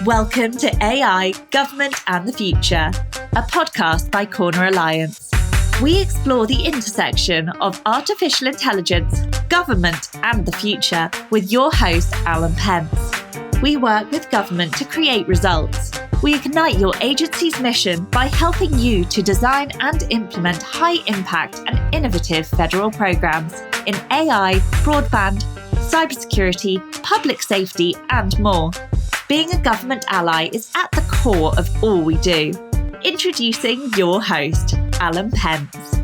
Welcome to AI, Government and the Future, a podcast by Corner Alliance. We explore the intersection of artificial intelligence, government and the future with your host, Alan Pence. We work with government to create results. We ignite your agency's mission by helping you to design and implement high-impact and innovative federal programs in AI, broadband, cybersecurity, public safety, and more. Being a government ally is at the core of all we do. Introducing your host, Alan Pence.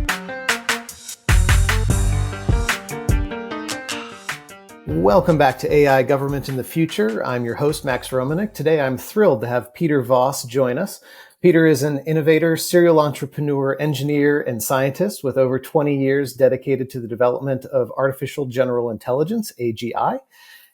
Welcome back to AI Government in the Future. I'm your host, Max Romanik. Today, I'm thrilled to have Peter Voss join us. Peter is an innovator, serial entrepreneur, engineer, and scientist with over 20 years dedicated to the development of artificial general intelligence, AGI.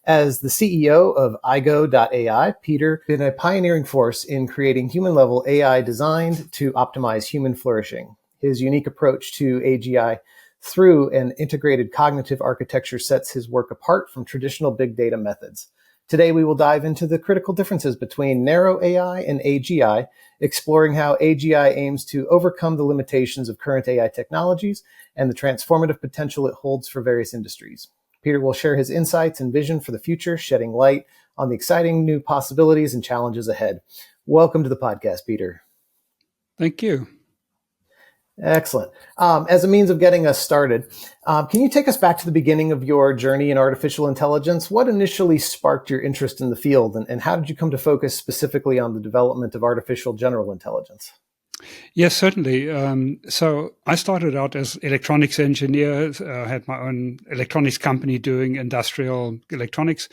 As the CEO of iGo.ai, Peter has been a pioneering force in creating human-level AI designed to optimize human flourishing. His unique approach to AGI through an integrated cognitive architecture sets his work apart from traditional big data methods. Today, we will dive into the critical differences between narrow AI and AGI, exploring how AGI aims to overcome the limitations of current AI technologies and the transformative potential it holds for various industries. Peter will share his insights and vision for the future, shedding light on the exciting new possibilities and challenges ahead. Welcome to the podcast, Peter. Thank you. Excellent. As a means of getting us started, can you take us back to the beginning of your journey in artificial intelligence? What initially sparked your interest in the field, and how did you come to focus specifically on the development of artificial general intelligence? Yes, certainly. So I started out as electronics engineer, had my own electronics company doing industrial electronics.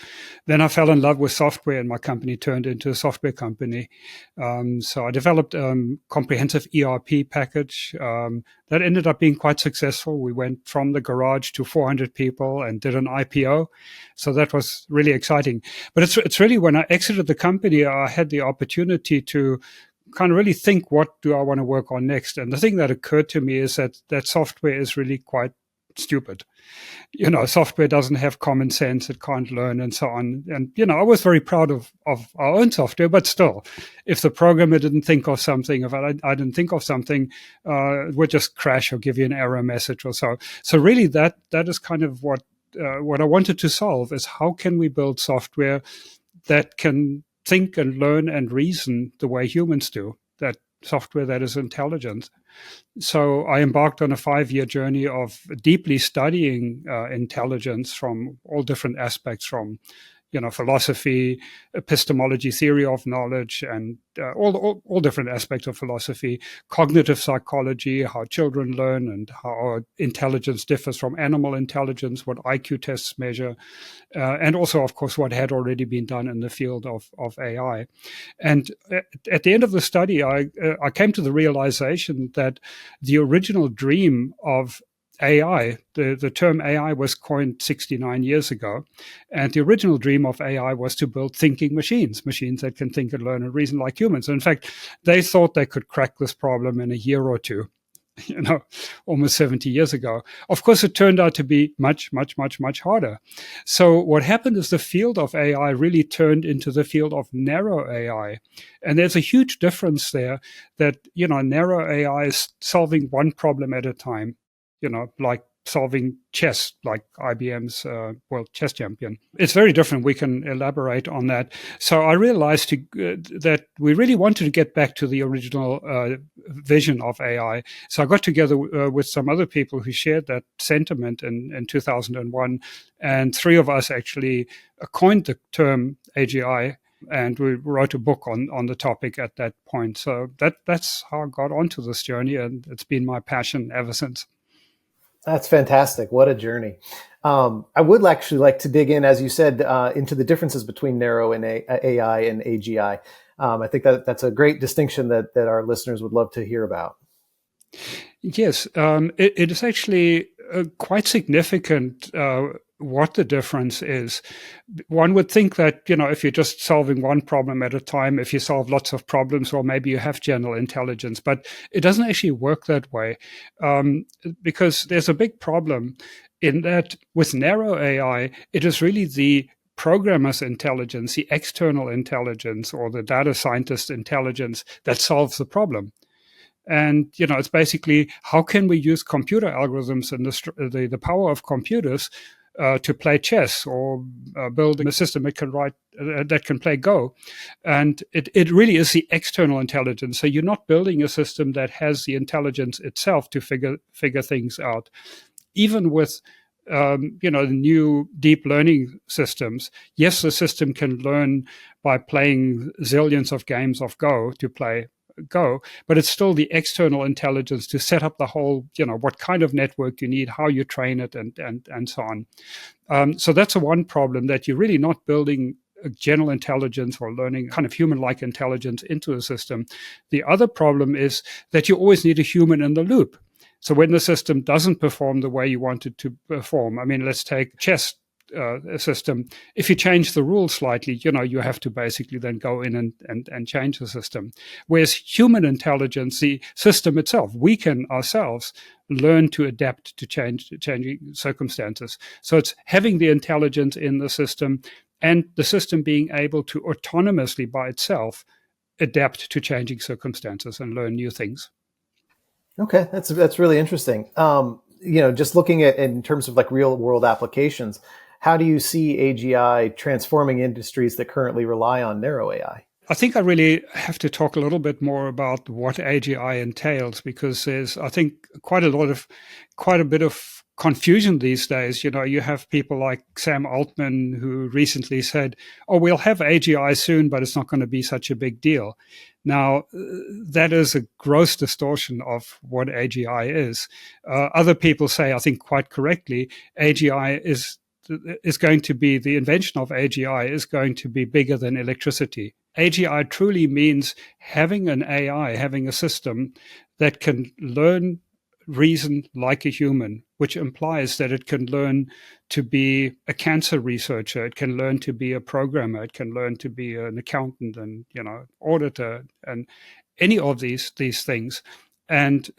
Then I fell in love with software and my company turned into a software company. So I developed a comprehensive ERP package that ended up being quite successful. We went from the garage to 400 people and did an IPO. So that was really exciting. But it's really when I exited the company, I had the opportunity to kind of really think, what do I want to work on next? And the thing that occurred to me is that software is really quite stupid. You know, software doesn't have common sense, it can't learn and so on. And, you know, I was very proud of our own software, but still, if the programmer didn't think of something, if I didn't think of something, it would just crash or give you an error message or so. So really that is kind of what I wanted to solve, is how can we build software that can think and learn and reason the way humans do, that software that is intelligent. So I embarked on a 5-year journey of deeply studying intelligence from all different aspects, from philosophy, epistemology, theory of knowledge, and all different aspects of philosophy, cognitive psychology, how children learn and how our intelligence differs from animal intelligence, what IQ tests measure, and also, of course, what had already been done in the field of AI. And at the end of the study, I came to the realization that the original dream of AI, the term AI was coined 69 years ago. And the original dream of AI was to build thinking machines that can think and learn and reason like humans. And in fact, they thought they could crack this problem in a year or two, almost 70 years ago. Of course, it turned out to be much, much, much, much harder. So what happened is the field of AI really turned into the field of narrow AI. And there's a huge difference there that, narrow AI is solving one problem at a time. Like solving chess, like IBM's world chess champion. It's very different. We can elaborate on that. So I realized that we really wanted to get back to the original vision of AI. So I got together with some other people who shared that sentiment in 2001. And 3 of us actually coined the term AGI. And we wrote a book on the topic at that point. So that's how I got onto this journey. And it's been my passion ever since. That's fantastic. What a journey. I would actually like to dig in, as you said, into the differences between narrow and AI and AGI. I think that's a great distinction that our listeners would love to hear about. Yes, it is actually quite significant what the difference is. One would think that, if you're just solving one problem at a time, if you solve lots of problems, well, maybe you have general intelligence, but it doesn't actually work that way, because there's a big problem in that with narrow AI, it is really the programmer's intelligence, the external intelligence, or the data scientist intelligence that solves the problem. And, it's basically, how can we use computer algorithms and the power of computers to play chess, or build a system that can play Go. And it really is the external intelligence. So you're not building a system that has the intelligence itself to figure things out. Even with the new deep learning systems, yes, the system can learn by playing zillions of games of Go to play Go, but it's still the external intelligence to set up the whole, what kind of network you need, how you train it, and so on. So that's one problem, that you're really not building a general intelligence or learning kind of human-like intelligence into a system. The other problem is that you always need a human in the loop. So when the system doesn't perform the way you want it to perform, I mean, let's take chess system. If you change the rules slightly, you have to basically then go in and change the system. Whereas human intelligence, the system itself, we can ourselves learn to adapt to changing circumstances. So it's having the intelligence in the system, and the system being able to autonomously by itself adapt to changing circumstances and learn new things. Okay, that's really interesting. Just looking at in terms of like real world applications, how do you see AGI transforming industries that currently rely on narrow AI? I think I really have to talk a little bit more about what AGI entails, because there's, I think, quite a bit of confusion these days. You have people like Sam Altman, who recently said, "Oh, we'll have AGI soon, but it's not going to be such a big deal." Now, that is a gross distortion of what AGI is. Other people say, I think quite correctly, AGI is going to be, the invention of AGI is going to be bigger than electricity. AGI truly means having an AI, having a system that can learn, reason like a human, which implies that it can learn to be a cancer researcher, it can learn to be a programmer, it can learn to be an accountant and auditor, and any of these things. And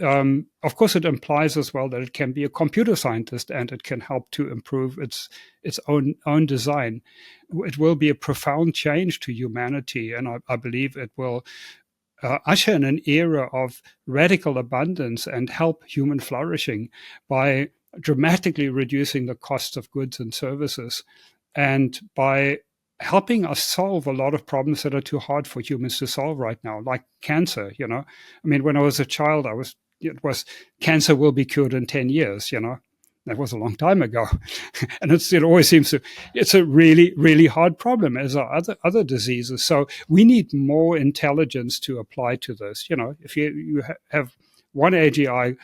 of course, it implies as well that it can be a computer scientist, and it can help to improve its own design. It will be a profound change to humanity, and I believe it will usher in an era of radical abundance and help human flourishing by dramatically reducing the cost of goods and services, and by helping us solve a lot of problems that are too hard for humans to solve right now, like cancer. I mean, when I was a child, it was cancer will be cured in 10 years. That was a long time ago. And it always seems it's a really, really hard problem, as are other diseases. So we need more intelligence to apply to this. If you have one AGI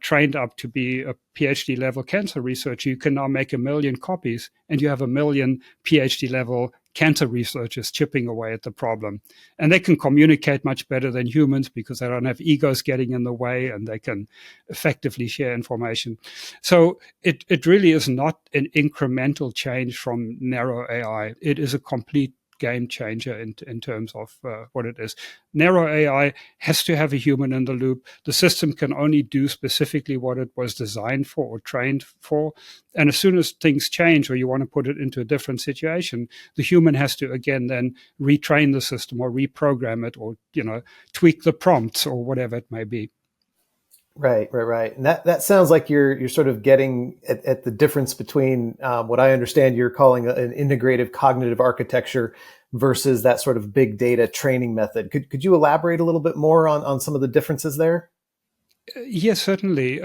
trained up to be a PhD level cancer researcher, you can now make 1 million copies, and you have 1 million PhD level cancer researchers chipping away at the problem. And they can communicate much better than humans, because they don't have egos getting in the way, and they can effectively share information. So it really is not an incremental change from narrow AI. It is a complete game changer in terms of what it is. Narrow AI has to have a human in the loop. The system can only do specifically what it was designed for or trained for. And as soon as things change, or you want to put it into a different situation, the human has to again then retrain the system, or reprogram it, or tweak the prompts, or whatever it may be. Right. And that sounds like you're sort of getting at the difference between what I understand you're calling an integrative cognitive architecture versus that sort of big data training method. Could you elaborate a little bit more on some of the differences there? Yes, certainly.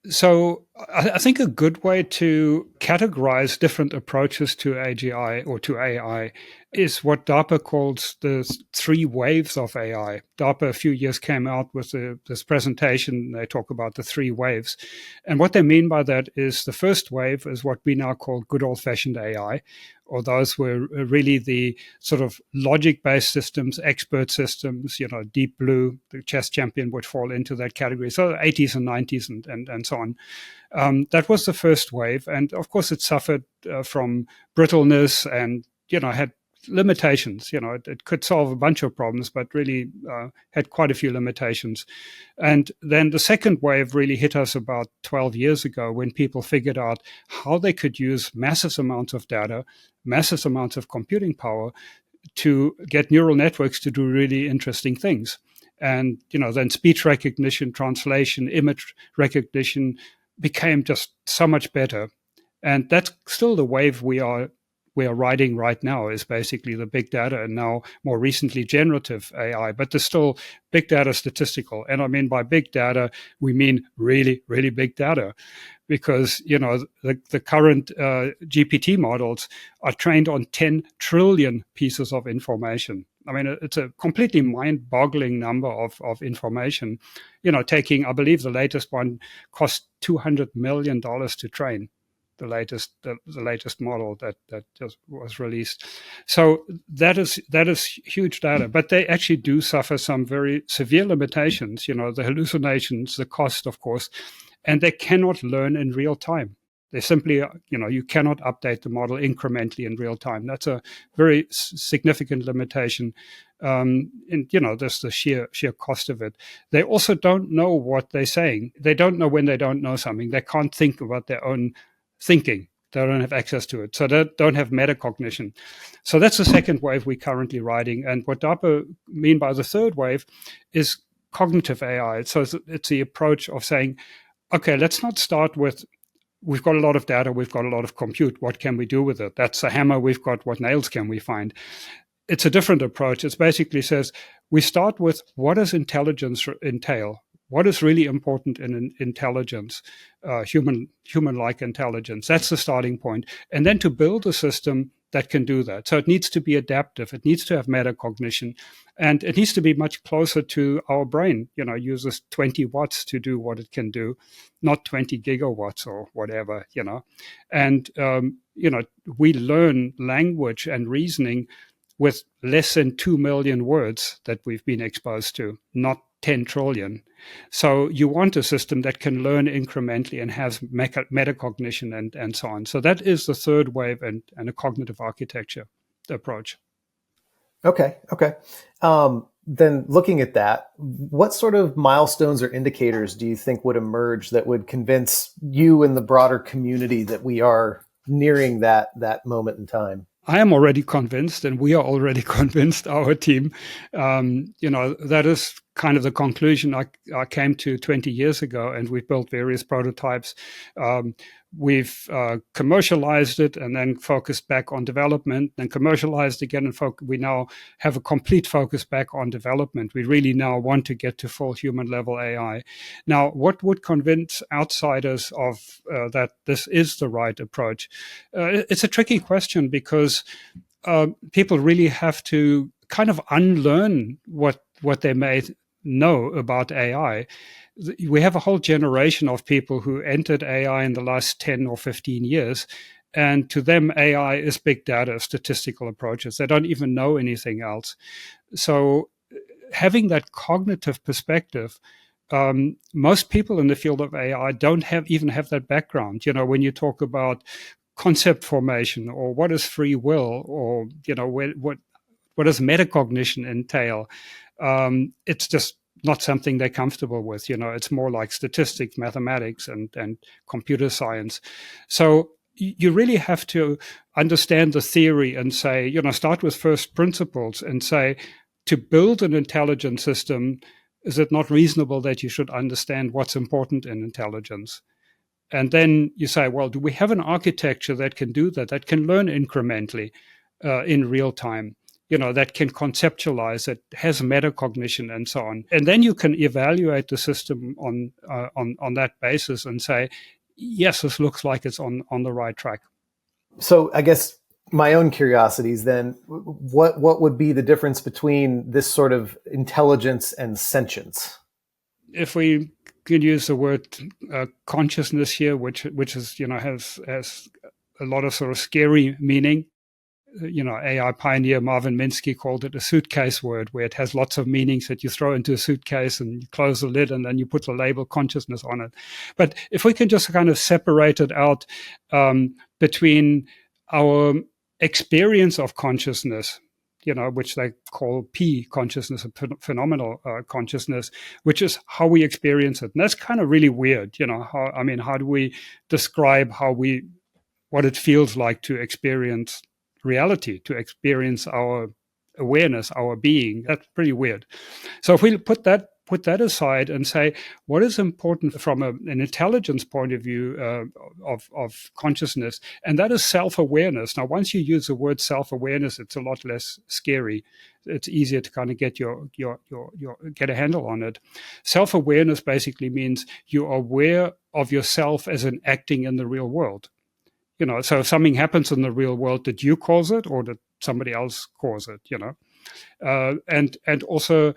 So I think a good way to categorize different approaches to AGI or to AI is what DARPA calls the 3 waves of AI. DARPA a few years came out with this presentation. They talk about the 3 waves. And what they mean by that is the first wave is what we now call good old-fashioned AI, or those were really the sort of logic-based systems, expert systems, Deep Blue, the chess champion would fall into that category. So 80s and 90s and so on. That was the first wave. And of course, it suffered from brittleness, and, had limitations. It could solve a bunch of problems, but really had quite a few limitations. And then the second wave really hit us about 12 years ago, when people figured out how they could use massive amounts of data, massive amounts of computing power to get neural networks to do really interesting things. And then speech recognition, translation, image recognition became just so much better. And that's still the wave we are riding right now, is basically the big data, and now more recently generative AI. But there's still big data statistical. And I mean, by big data, we mean really, really big data, because the current GPT models are trained on 10 trillion pieces of information. I mean, it's a completely mind-boggling number of information. Taking, I believe, the latest one cost $200 million to train. The latest model that just was released. So that is huge data, but they actually do suffer some very severe limitations. The hallucinations, the cost, of course, and they cannot learn in real time. They simply, you cannot update the model incrementally in real time. That's a very significant limitation. And there's the sheer cost of it. They also don't know what they're saying. They don't know when they don't know something. They can't think about their own thinking. They don't have access to it. So they don't have metacognition. So that's the second wave we're currently riding. And what DARPA mean by the third wave is cognitive AI. So it's the approach of saying, okay, let's not start with, we've got a lot of data, we've got a lot of compute, what can we do with it? That's a hammer we've got, what nails can we find? It's a different approach. It basically says, we start with, what does intelligence entail? What is really important in intelligence, human-like intelligence? That's the starting point. And then to build a system that can do that. So it needs to be adaptive. It needs to have metacognition. And it needs to be much closer to our brain. Uses 20 watts to do what it can do, not 20 gigawatts or whatever, And, we learn language and reasoning with less than 2 million words that we've been exposed to, not 10 trillion. So you want a system that can learn incrementally and has metacognition and so on. So that is the third wave and a cognitive architecture approach. Okay. Then looking at that, what sort of milestones or indicators do you think would emerge that would convince you and the broader community that we are nearing that moment in time? I am already convinced, and we are already convinced, our team. That is kind of the conclusion I came to 20 years ago, and we've built various prototypes. We've commercialized it and then focused back on development, then commercialized again, and we now have a complete focus back on development. We really now want to get to full human level AI. Now, what would convince outsiders of that this is the right approach? It's a tricky question, because people really have to kind of unlearn what they may know about AI. We have a whole generation of people who entered AI in the last 10 or 15 years. And to them, AI is big data, statistical approaches. They don't even know anything else. So having that cognitive perspective, most people in the field of AI don't even have that background. When you talk about concept formation, or what is free will, or, what does metacognition entail? It's just not something they're comfortable with. It's more like statistics, mathematics, and computer science. So you really have to understand the theory and say, start with first principles and say, to build an intelligent system, is it not reasonable that you should understand what's important in intelligence? And then you say, well, do we have an architecture that can do that can learn incrementally in real time? That can conceptualize, that has metacognition and so on. And then you can evaluate the system on that basis and say, yes, this looks like it's on the right track. So I guess my own curiosities then, what would be the difference between this sort of intelligence and sentience? If we could use the word consciousness here, which is, has a lot of sort of scary meaning. AI pioneer Marvin Minsky called it a suitcase word, where it has lots of meanings that you throw into a suitcase and you close the lid and then you put the label consciousness on it. But if we can just kind of separate it out between our experience of consciousness, which they call P consciousness, phenomenal consciousness, which is how we experience it. And that's kind of really weird. How do we describe what it feels like to experience reality, to experience our awareness, our being? That's pretty weird. So if we put that aside and say, what is important from an intelligence point of view of consciousness, and that is self-awareness. Now, once you use the word self-awareness, it's a lot less scary. It's easier to kind of get get a handle on it. Self-awareness basically means you're aware of yourself as an acting in the real world. So if something happens in the real world, did you cause it or did somebody else cause it? And also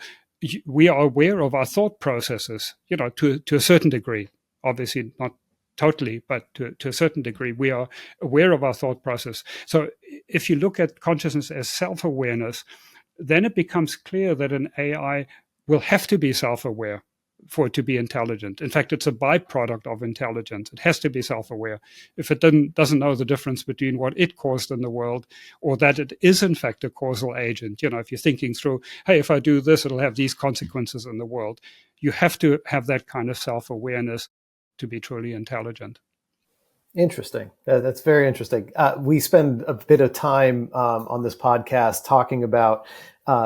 we are aware of our thought processes, to a certain degree. Obviously not totally, but to a certain degree, we are aware of our thought process. So if you look at consciousness as self-awareness, then it becomes clear that an AI will have to be self-aware for it to be intelligent. In fact, it's a byproduct of intelligence. It has to be self-aware. If it doesn't know the difference between what it caused in the world or that it is in fact a causal agent, if you're thinking through, hey, if I do this, it'll have these consequences in the world. You have to have that kind of self-awareness to be truly intelligent. Interesting. That's very interesting. We spend a bit of time on this podcast talking about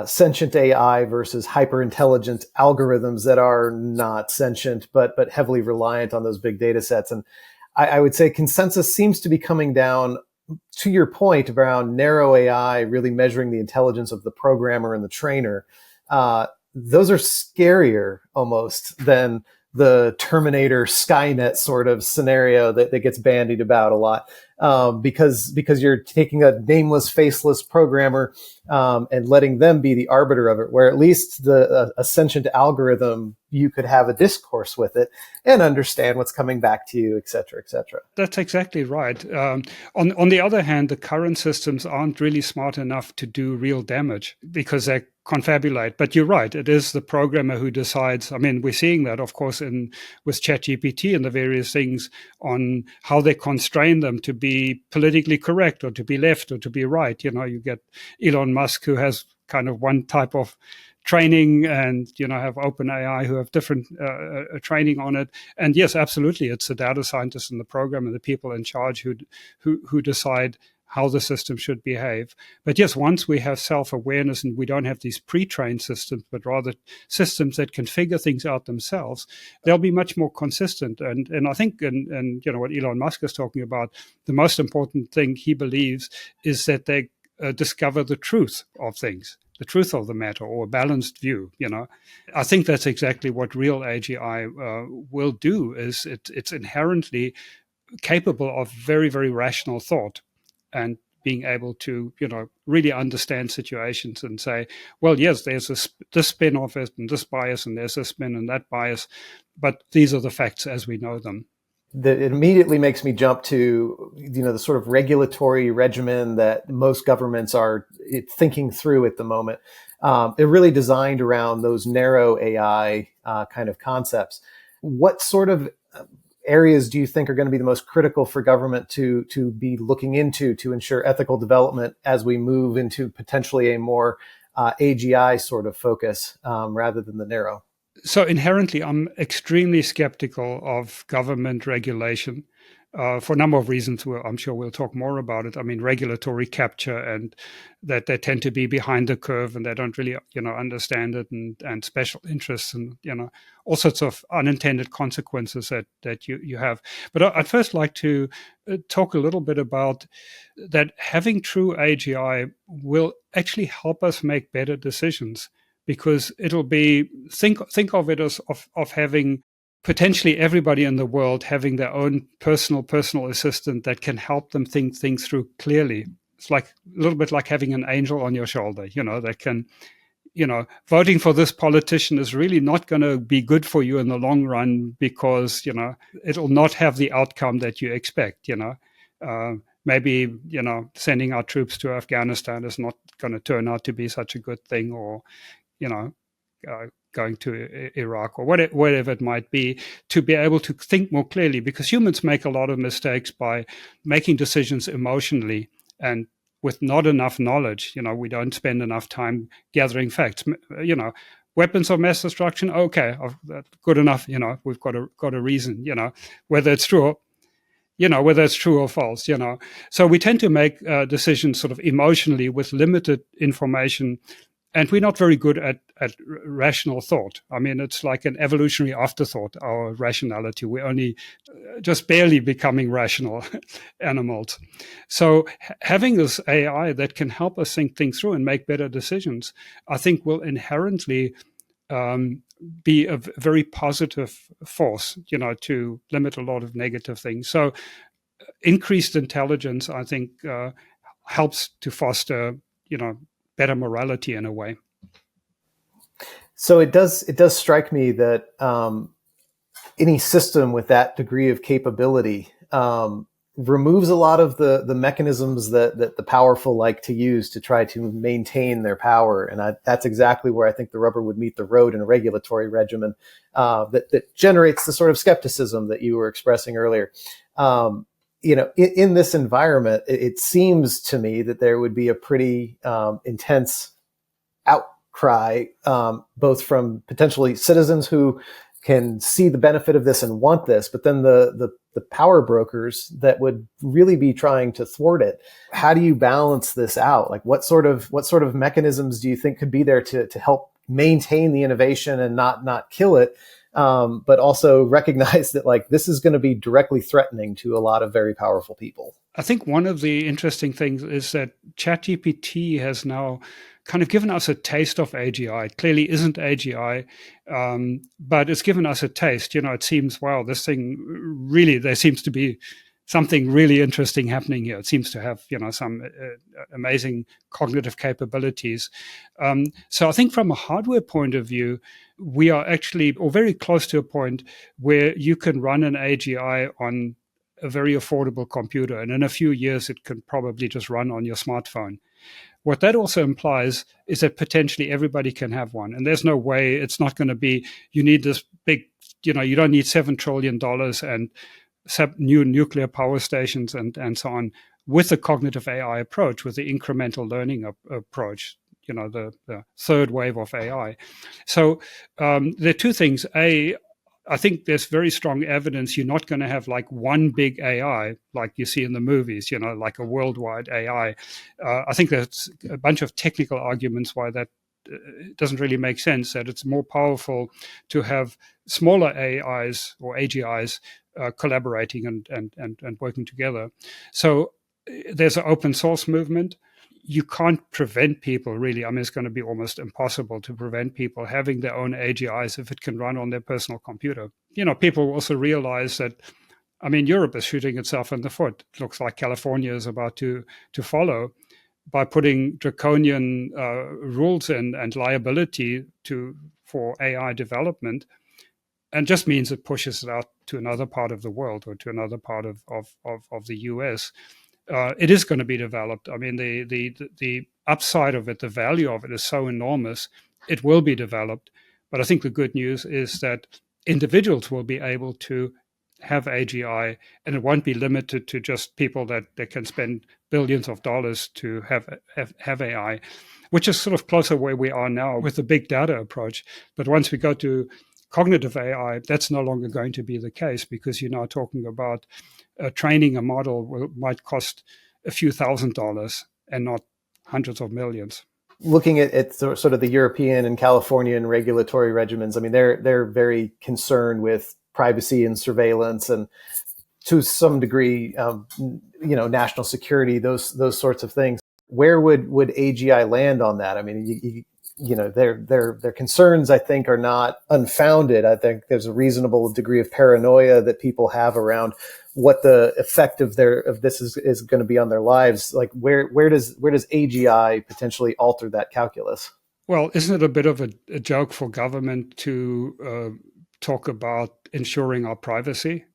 sentient AI versus hyper-intelligent algorithms that are not sentient, but heavily reliant on those big data sets. And I would say consensus seems to be coming down to your point around narrow AI really measuring the intelligence of the programmer and the trainer. Those are scarier almost than the Terminator Skynet sort of scenario that gets bandied about a lot, because you're taking a nameless, faceless programmer and letting them be the arbiter of it, where at least a sentient algorithm, you could have a discourse with it and understand what's coming back to you, et cetera, et cetera. That's exactly right. On the other hand, the current systems aren't really smart enough to do real damage because they confabulate. But you're right, it is the programmer who decides. I mean, we're seeing that, of course, with ChatGPT and the various things on how they constrain them to be politically correct or to be left or to be right. You get Elon Musk, who has kind of one type of training, and have OpenAI who have different training on it. And yes, absolutely, it's the data scientists and the program and the people in charge who decide how the system should behave. But yes, once we have self-awareness and we don't have these pre-trained systems, but rather systems that can figure things out themselves, they'll be much more consistent. And I think, and what Elon Musk is talking about, the most important thing he believes is that they discover the truth of things, the truth of the matter, or a balanced view. I think that's exactly what real AGI will do. Is it's inherently capable of very, very rational thought and being able to really understand situations and say, well, yes, there's this spin of it and this bias, and there's this spin and that bias, but these are the facts as we know them. That it immediately makes me jump to, the sort of regulatory regimen that most governments are thinking through at the moment. They're really designed around those narrow AI kind of concepts. What sort of areas do you think are going to be the most critical for government to be looking into to ensure ethical development as we move into potentially a more AGI sort of focus rather than the narrow? So inherently, I'm extremely skeptical of government regulation for a number of reasons. I'm sure we'll talk more about it. I mean, regulatory capture, and that they tend to be behind the curve and they don't really, understand it, and special interests, and all sorts of unintended consequences that you have. But I'd first like to talk a little bit about that. Having true AGI will actually help us make better decisions, because it'll be, think of it as of having potentially everybody in the world having their own personal assistant that can help them think things through clearly. It's like a little bit like having an angel on your shoulder, that can, voting for this politician is really not going to be good for you in the long run, because, it'll not have the outcome that you expect, maybe, sending our troops to Afghanistan is not going to turn out to be such a good thing, or, going to Iraq, or whatever it might be, to be able to think more clearly, because humans make a lot of mistakes by making decisions emotionally and with not enough knowledge. We don't spend enough time gathering facts. Weapons of mass destruction. Okay, that's good enough. We've got a reason. Whether it's true or false. So we tend to make decisions sort of emotionally with limited information, and we're not very good at rational thought. I mean, it's like an evolutionary afterthought, our rationality. We're only just barely becoming rational animals. So having this AI that can help us think things through and make better decisions, I think will inherently be a very positive force, to limit a lot of negative things. So increased intelligence, I think, helps to foster, better morality in a way. So it does strike me that any system with that degree of capability removes a lot of the mechanisms that the powerful like to use to try to maintain their power. And that's exactly where I think the rubber would meet the road in a regulatory regimen that generates the sort of skepticism that you were expressing earlier. In this environment, it seems to me that there would be a pretty intense outcry, both from potentially citizens who can see the benefit of this and want this, but then the power brokers that would really be trying to thwart it. How do you balance this out? Like what sort of mechanisms do you think could be there to help maintain the innovation and not kill it? But also recognize that like this is going to be directly threatening to a lot of very powerful people. I think one of the interesting things is that ChatGPT has now kind of given us a taste of AGI. It clearly isn't AGI, but it's given us a taste. It seems, wow, this thing really, there seems to be something really interesting happening here. It seems to have, some amazing cognitive capabilities. So I think from a hardware point of view, we are actually, or very close to a point where you can run an AGI on a very affordable computer. And in a few years, it can probably just run on your smartphone. What that also implies is that potentially everybody can have one. And there's no way it's not going to be, you need this big, you don't need $7 trillion and new nuclear power stations and so on. With the cognitive AI approach, with the incremental learning approach, the third wave of AI. So there are two things. I think there's very strong evidence you're not going to have like one big AI like you see in the movies, like a worldwide AI. I think there's a bunch of technical arguments why that doesn't really make sense, that it's more powerful to have smaller AIs or AGIs collaborating and working together. So there's an open source movement. You can't prevent people really. I mean, it's going to be almost impossible to prevent people having their own AGIs if it can run on their personal computer. People also realize that, I mean, Europe is shooting itself in the foot. It looks like California is about to follow by putting draconian rules and liability for AI development, and just means it pushes it out to another part of the world or to another part of the US. It is going to be developed. I mean, the upside of it, the value of it is so enormous. It will be developed. But I think the good news is that individuals will be able to have AGI, and it won't be limited to just people that can spend billions of dollars to have AI, which is sort of closer where we are now with the big data approach. But once we go to cognitive AI, that's no longer going to be the case, because you're now talking about training a model might cost a few $1,000s and not hundreds of millions. Looking at sort of the European and Californian regulatory regimens, I mean, they're very concerned with privacy and surveillance, and to some degree, national security, those sorts of things. Where would AGI land on that? I mean, their concerns, I think, are not unfounded. I think there's a reasonable degree of paranoia that people have around what the effect of this is going to be on their lives. Like, where does AGI potentially alter that calculus? Well, isn't it a bit of a joke for government to talk about ensuring our privacy?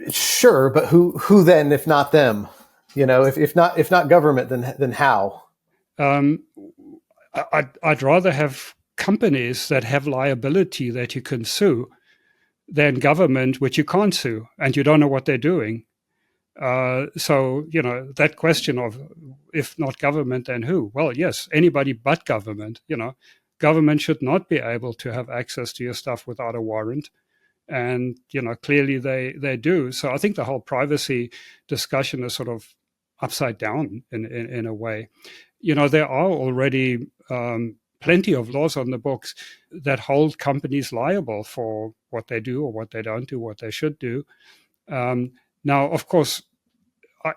Sure, but who then, if not them? If not government, then how? I'd rather have companies that have liability that you can sue than government, which you can't sue and you don't know what they're doing. So, that question of if not government, then who? Well, yes, anybody but government. Government should not be able to have access to your stuff without a warrant. And, clearly they do. So I think the whole privacy discussion is sort of upside down in a way. There are already plenty of laws on the books that hold companies liable for what they do or what they don't do, what they should do. Now, of course,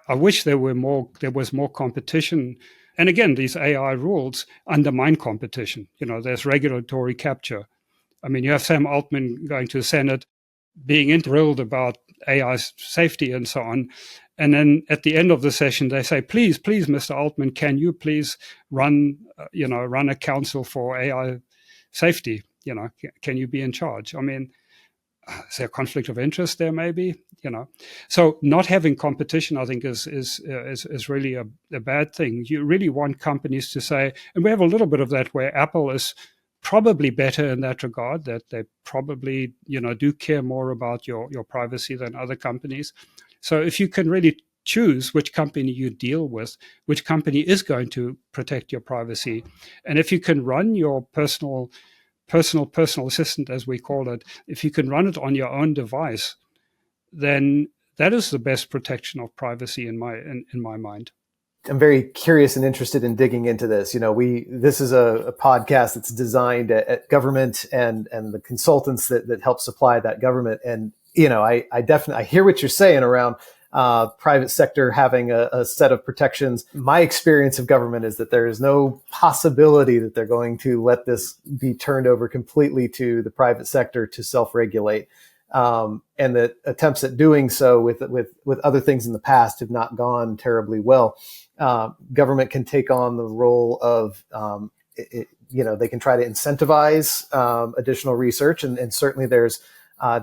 I wish there was more competition. And again, these AI rules undermine competition. There's regulatory capture. I mean, you have Sam Altman going to the Senate, being thrilled about AI safety and so on. And then at the end of the session, they say, please, Mr. Altman, can you please run a council for AI safety? Can you be in charge? I mean, is there a conflict of interest there? Maybe, So not having competition, I think, is really a bad thing. You really want companies to say, and we have a little bit of that where Apple is probably better in that regard, that they probably do care more about your privacy than other companies. So if you can really choose which company you deal with, which company is going to protect your privacy, and if you can run your personal assistant, as we call it, if you can run it on your own device, then that is the best protection of privacy in my mind. I'm very curious and interested in digging into this. This is a podcast that's designed at government and the consultants that help supply that government. And, I hear what you're saying around private sector having a set of protections. My experience of government is that there is no possibility that they're going to let this be turned over completely to the private sector to self-regulate. And that attempts at doing so with other things in the past have not gone terribly well. Government can take on the role of, they can try to incentivize additional research, and certainly there's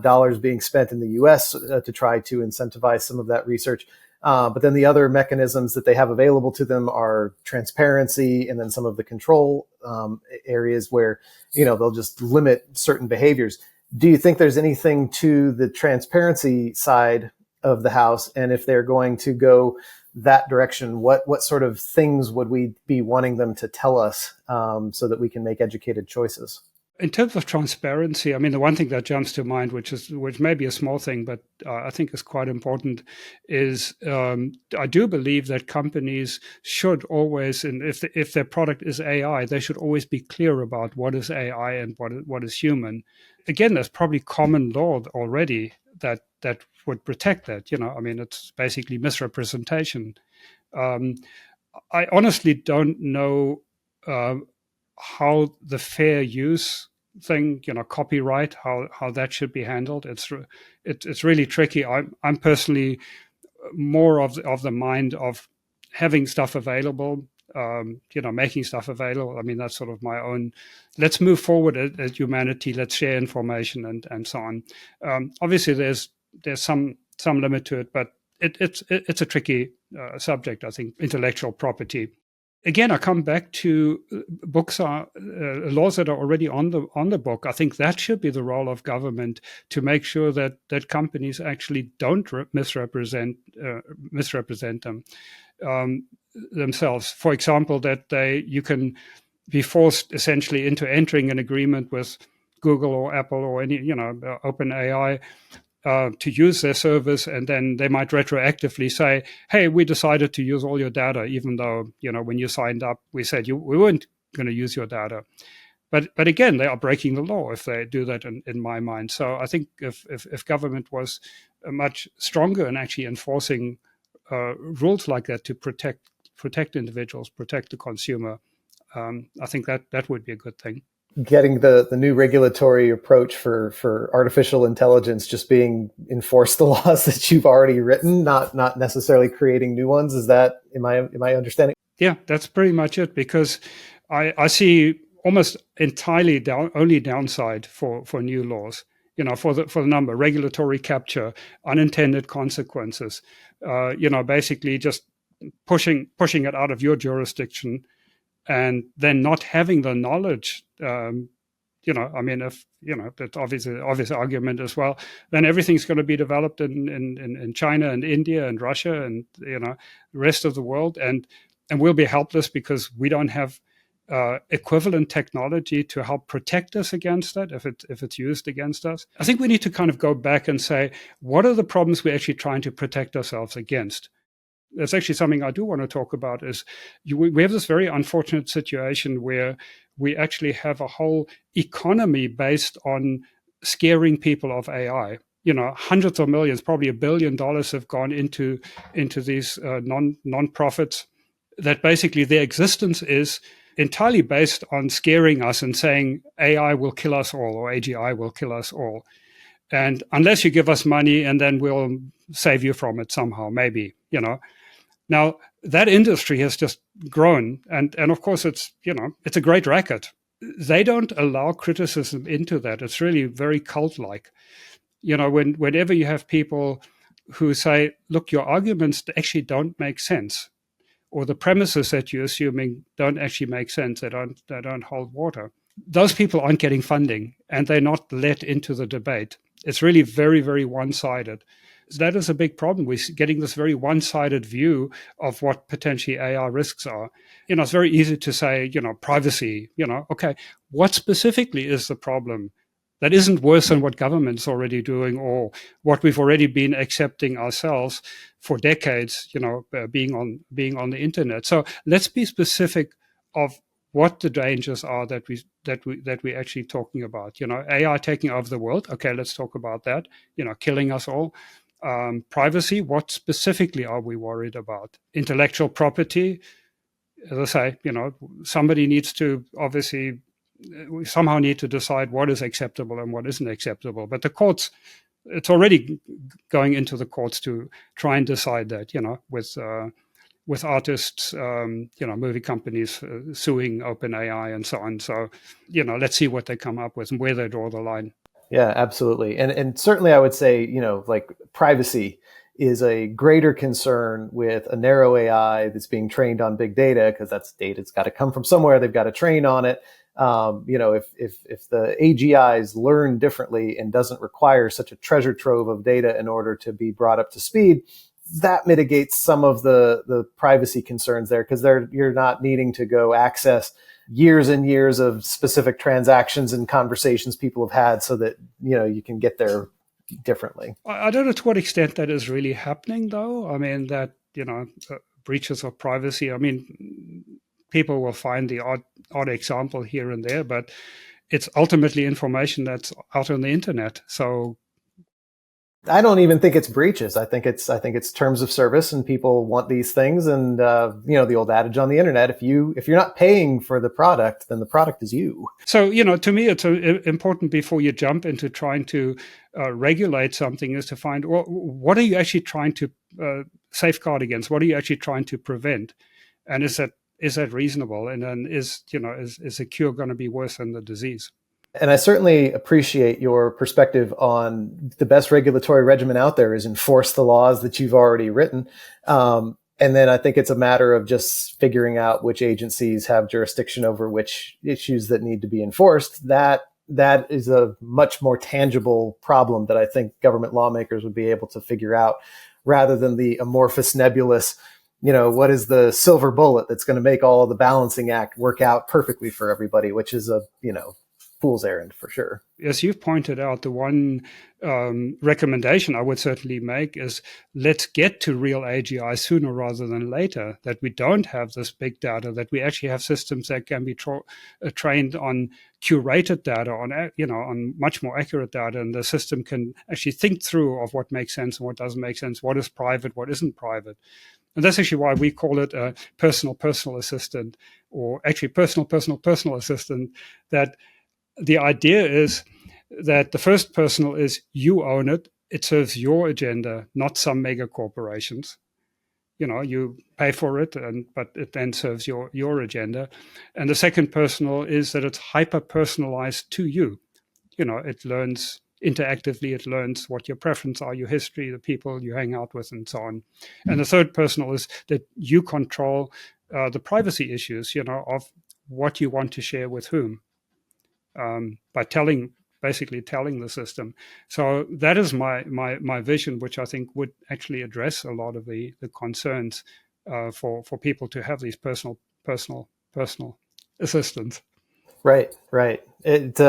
dollars being spent in the U.S. To try to incentivize some of that research. But then the other mechanisms that they have available to them are transparency, and then some of the control areas where they'll just limit certain behaviors. Do you think there's anything to the transparency side of the house? And if they're going to go that direction, what sort of things would we be wanting them to tell us so that we can make educated choices? In terms of transparency, I mean, the one thing that jumps to mind, which may be a small thing, but I think is quite important, is I do believe that companies should always, and if their product is AI, they should always be clear about what is AI and what is human. Again, there's probably common law already that would protect that. I mean, it's basically misrepresentation. I honestly don't know how the fair use thing, copyright, how that should be handled. It's really tricky. I'm personally more of the mind of having stuff available, making stuff available. I mean, that's sort of my own. Let's move forward as humanity. Let's share information and so on. Obviously, there's some limit to it, but it's a tricky subject. I think intellectual property. Again, I come back to books are laws that are already on the book. I think that should be the role of government to make sure that companies actually don't misrepresent them themselves. For example, that you can be forced essentially into entering an agreement with Google or Apple or any OpenAI to use their service, and then they might retroactively say, hey, we decided to use all your data, even though, when you signed up, we said we weren't going to use your data. But again, they are breaking the law if they do that in my mind. So I think if government was much stronger in actually enforcing rules like that to protect individuals, protect the consumer, I think that would be a good thing. Getting the new regulatory approach for artificial intelligence just being enforce the laws that you've already written, not necessarily creating new ones. Is that, am I understanding? Yeah, that's pretty much it, because I see almost entirely only downside for new laws. For the number, regulatory capture, unintended consequences. Basically just pushing it out of your jurisdiction, and then not having the knowledge I mean, if, that's obvious argument as well, then everything's going to be developed in China and India and Russia and, the rest of the world. And we'll be helpless because we don't have equivalent technology to help protect us against that if it's used against us. I think we need to kind of go back and say, what are the problems we're actually trying to protect ourselves against? That's actually something I do want to talk about. Is we have this very unfortunate situation where we actually have a whole economy based on scaring people of AI. Hundreds of millions, probably $1 billion, have gone into these non-profits that basically their existence is entirely based on scaring us and saying AI will kill us all or AGI will kill us all. And unless you give us money and then we'll save you from it somehow, maybe. Now, that industry has just grown. And of course, it's a great racket. They don't allow criticism into that. It's really very cult-like. Whenever you have people who say, look, your arguments actually don't make sense, or the premises that you're assuming don't actually make sense, they don't hold water, those people aren't getting funding and they're not let into the debate. It's really very, very one-sided. That is a big problem. We're getting this very one-sided view of what potentially AI risks are. It's very easy to say, privacy, okay, what specifically is the problem that isn't worse than what government's already doing or what we've already been accepting ourselves for decades, being on the internet. So let's be specific of what the dangers are that we're actually talking about. AI taking over the world. Okay, let's talk about that. Killing us all. Privacy. What specifically are we worried about? Intellectual property. As I say, somebody needs to obviously. We somehow need to decide what is acceptable and what isn't acceptable. But the courts, it's already going into the courts to try and decide that. With artists, movie companies suing OpenAI and so on. So, let's see what they come up with and where they draw the line. Yeah, absolutely. And certainly I would say, like privacy is a greater concern with a narrow AI that's being trained on big data, because that's data. It's got to come from somewhere. They've got to train on it. If the AGIs learn differently and doesn't require such a treasure trove of data in order to be brought up to speed, that mitigates some of the privacy concerns there, because you're not needing to go access years and years of specific transactions and conversations people have had so that, you can get there differently. I don't know to what extent that is really happening, though. I mean, that, breaches of privacy. I mean, people will find the odd example here and there, but it's ultimately information that's out on the internet. So I don't even think it's breaches. I think it's terms of service, and people want these things. And the old adage on the internet: if you're not paying for the product, then the product is you. So to me, it's important before you jump into trying to regulate something is to find, well, what are you actually trying to safeguard against? What are you actually trying to prevent? And is that reasonable? And then is the cure going to be worse than the disease? And I certainly appreciate your perspective on the best regulatory regimen out there is enforce the laws that you've already written. And then I think it's a matter of just figuring out which agencies have jurisdiction over which issues that need to be enforced. That is a much more tangible problem that I think government lawmakers would be able to figure out, rather than the amorphous, nebulous, what is the silver bullet that's going to make all of the balancing act work out perfectly for everybody, which is a, fool's errand for sure. As you've pointed out, the one recommendation I would certainly make is let's get to real AGI sooner rather than later, that we don't have this big data, that we actually have systems that can be trained on curated data, on much more accurate data, and the system can actually think through of what makes sense and what doesn't make sense, what is private, what isn't private. And that's actually why we call it a personal assistant, or actually personal assistant, that the idea is that the first personal is you own it. It serves your agenda, not some mega corporations. You pay for it, but it then serves your agenda. And the second personal is that it's hyper personalized to you. It learns interactively. It learns what your preferences are, your history, the people you hang out with, and so on. And the third personal is that you control the privacy issues, of what you want to share with whom. by basically telling the system. So that is my vision, which I think would actually address a lot of the concerns for people to have these personal assistants. Right. There's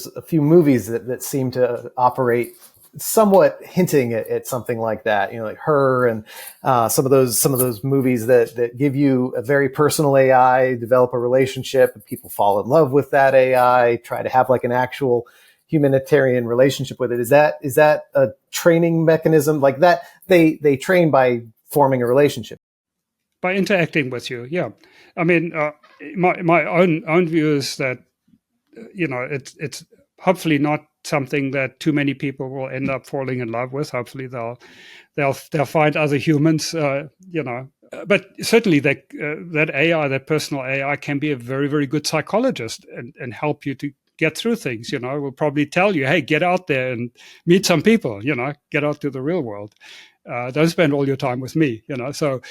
a few movies that seem to operate somewhat hinting at something like that. Like Her and some of those movies that give you a very personal AI, develop a relationship, and people fall in love with that AI, try to have like an actual humanitarian relationship with it. Is that a training mechanism like that? They train by forming a relationship. By interacting with you, yeah. I mean, my own view is that it's hopefully not something that too many people will end up falling in love with. Hopefully they'll find other humans, But certainly that AI, that personal AI, can be a very, very good psychologist and help you to get through things. Will probably tell you, hey, get out there and meet some people. Get out to the real world. Don't spend all your time with me. So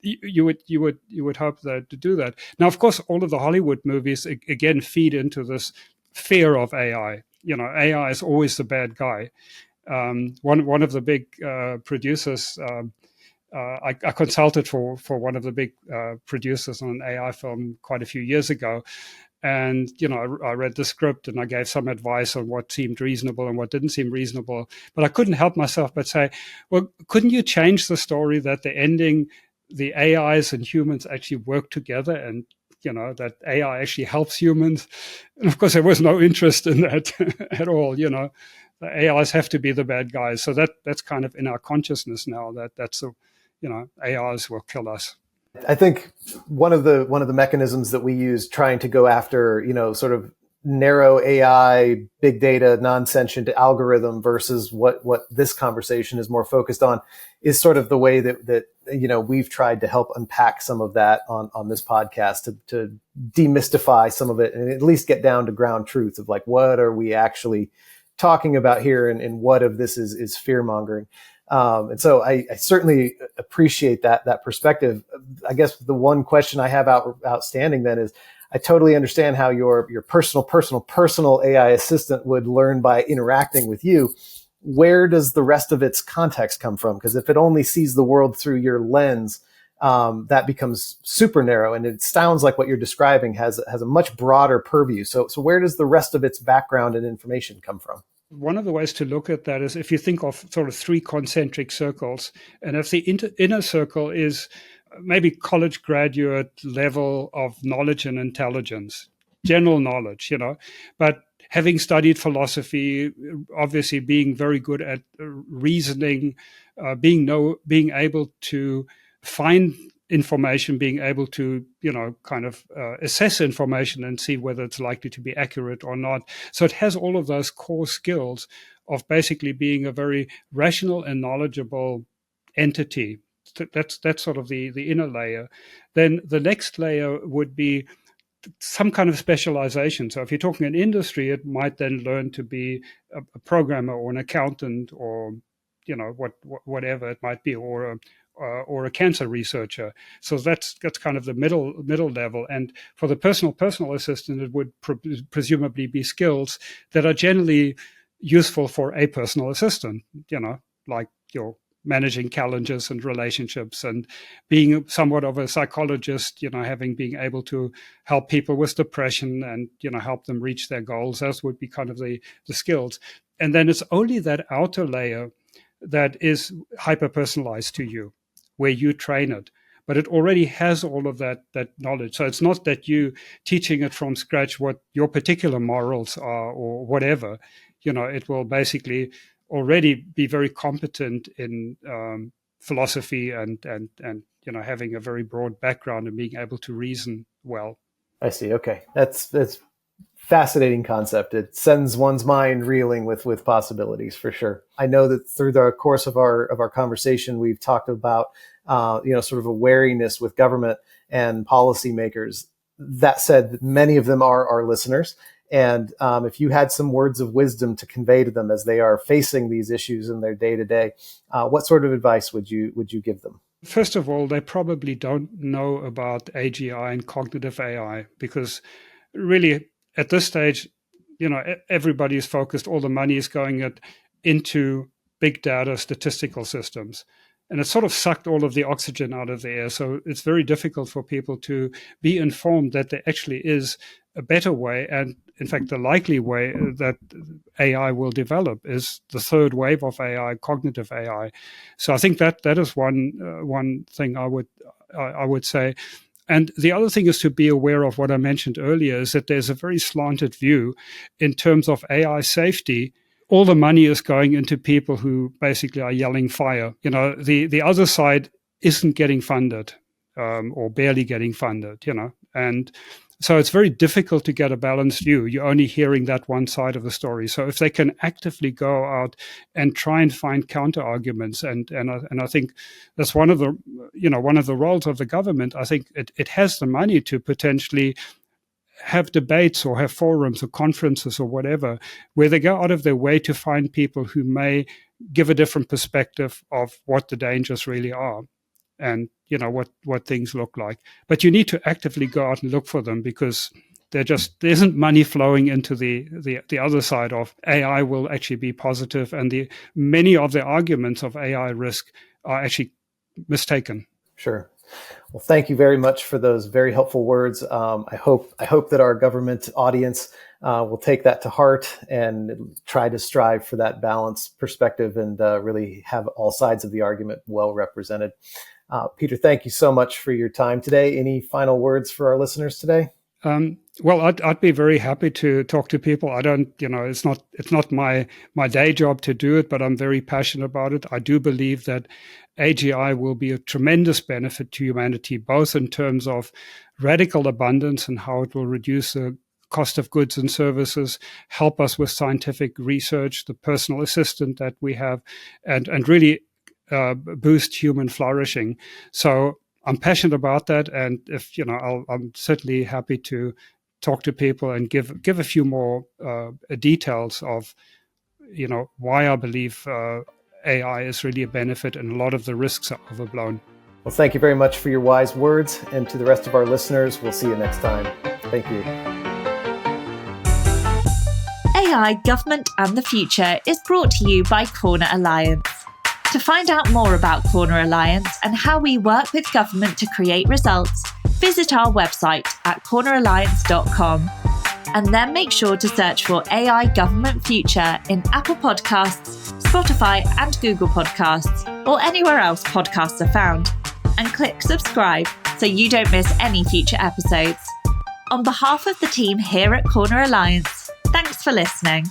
you would hope that to do that. Now, of course, all of the Hollywood movies again feed into this fear of AI. AI is always the bad guy. One of the big producers. I consulted for one of the big producers on an AI film quite a few years ago. And, I read the script and I gave some advice on what seemed reasonable and what didn't seem reasonable. But I couldn't help myself but say, well, couldn't you change the story that the ending, the AIs and humans actually work together and, that AI actually helps humans? And of course, there was no interest in that at all, The AIs have to be the bad guys. So that's kind of in our consciousness now that's AIs will kill us. I think one of the mechanisms that we use trying to go after, sort of narrow AI, big data, non-sentient algorithm versus what this conversation is more focused on is sort of the way that we've tried to help unpack some of that on this podcast to demystify some of it and at least get down to ground truth of like, what are we actually talking about here and what of this is fear mongering. And so I certainly appreciate that perspective. I guess the one question I have outstanding then is I totally understand how your personal AI assistant would learn by interacting with you. Where does the rest of its context come from? Because if it only sees the world through your lens, that becomes super narrow. And it sounds like what you're describing has a much broader purview. So where does the rest of its background and information come from? One of the ways to look at that is if you think of sort of three concentric circles, and if the inner circle is maybe college graduate level of knowledge and intelligence, general knowledge, but having studied philosophy, obviously being very good at reasoning, being able to find information, being able to, kind of assess information and see whether it's likely to be accurate or not. So it has all of those core skills of basically being a very rational and knowledgeable entity. That's sort of the inner layer. Then the next layer would be some kind of specialization. So if you're talking an industry, it might then learn to be a programmer or an accountant or, whatever it might be, or a cancer researcher. So that's kind of the middle level. And for the personal assistant, it would presumably be skills that are generally useful for a personal assistant, like your managing calendars and relationships and being somewhat of a psychologist, being able to help people with depression and, help them reach their goals. Those would be kind of the skills. And then it's only that outer layer that is hyper-personalized to you, where you train it. But it already has all of that knowledge. So it's not that you teaching it from scratch what your particular morals are or whatever. It will basically already be very competent in philosophy and having a very broad background and being able to reason well. I see. Okay, that's fascinating concept. It sends one's mind reeling with possibilities for sure. I know that through the course of our conversation, we've talked about sort of a wariness with government and policymakers. That said, many of them are our listeners. And if you had some words of wisdom to convey to them as they are facing these issues in their day to day, what sort of advice would you give them? First of all, they probably don't know about AGI and cognitive AI because really at this stage, everybody is focused, all the money is going into big data statistical systems. And it sort of sucked all of the oxygen out of the air. So it's very difficult for people to be informed that there actually is a better way. And in fact, the likely way that AI will develop is the third wave of AI, cognitive AI. So I think that is one thing I would say. And the other thing is to be aware of what I mentioned earlier, is that there's a very slanted view in terms of AI safety. All the money is going into people who basically are yelling fire. The other side isn't getting funded or barely getting funded, and so it's very difficult to get a balanced view. You're only hearing that one side of the story. So if they can actively go out and try and find counter arguments, and I think that's one of the roles of the government. I think it has the money to potentially have debates or have forums or conferences or whatever, where they go out of their way to find people who may give a different perspective of what the dangers really are and what things look like. But you need to actively go out and look for them, because there isn't money flowing into the other side of AI will actually be positive, and many of the arguments of AI risk are actually mistaken. Sure. Well, thank you very much for those very helpful words. I hope that our government audience will take that to heart and try to strive for that balanced perspective and really have all sides of the argument well represented. Peter, thank you so much for your time today. Any final words for our listeners today? Well, I'd be very happy to talk to people. I don't, it's not my day job to do it, but I'm very passionate about it. I do believe that AGI will be a tremendous benefit to humanity, both in terms of radical abundance and how it will reduce the cost of goods and services, help us with scientific research, the personal assistant that we have, and really boost human flourishing. So I'm passionate about that, and if I'm certainly happy to talk to people and give a few more details of why I believe AI is really a benefit and a lot of the risks are overblown. Well, thank you very much for your wise words, and to the rest of our listeners, we'll see you next time. Thank you. AI, Government and the Future is brought to you by Corner Alliance. To find out more about Corner Alliance and how we work with government to create results, visit our website at corneralliance.com. And then make sure to search for AI Government Future in Apple Podcasts, Spotify and Google Podcasts, or anywhere else podcasts are found. And click subscribe so you don't miss any future episodes. On behalf of the team here at Corner Alliance, thanks for listening.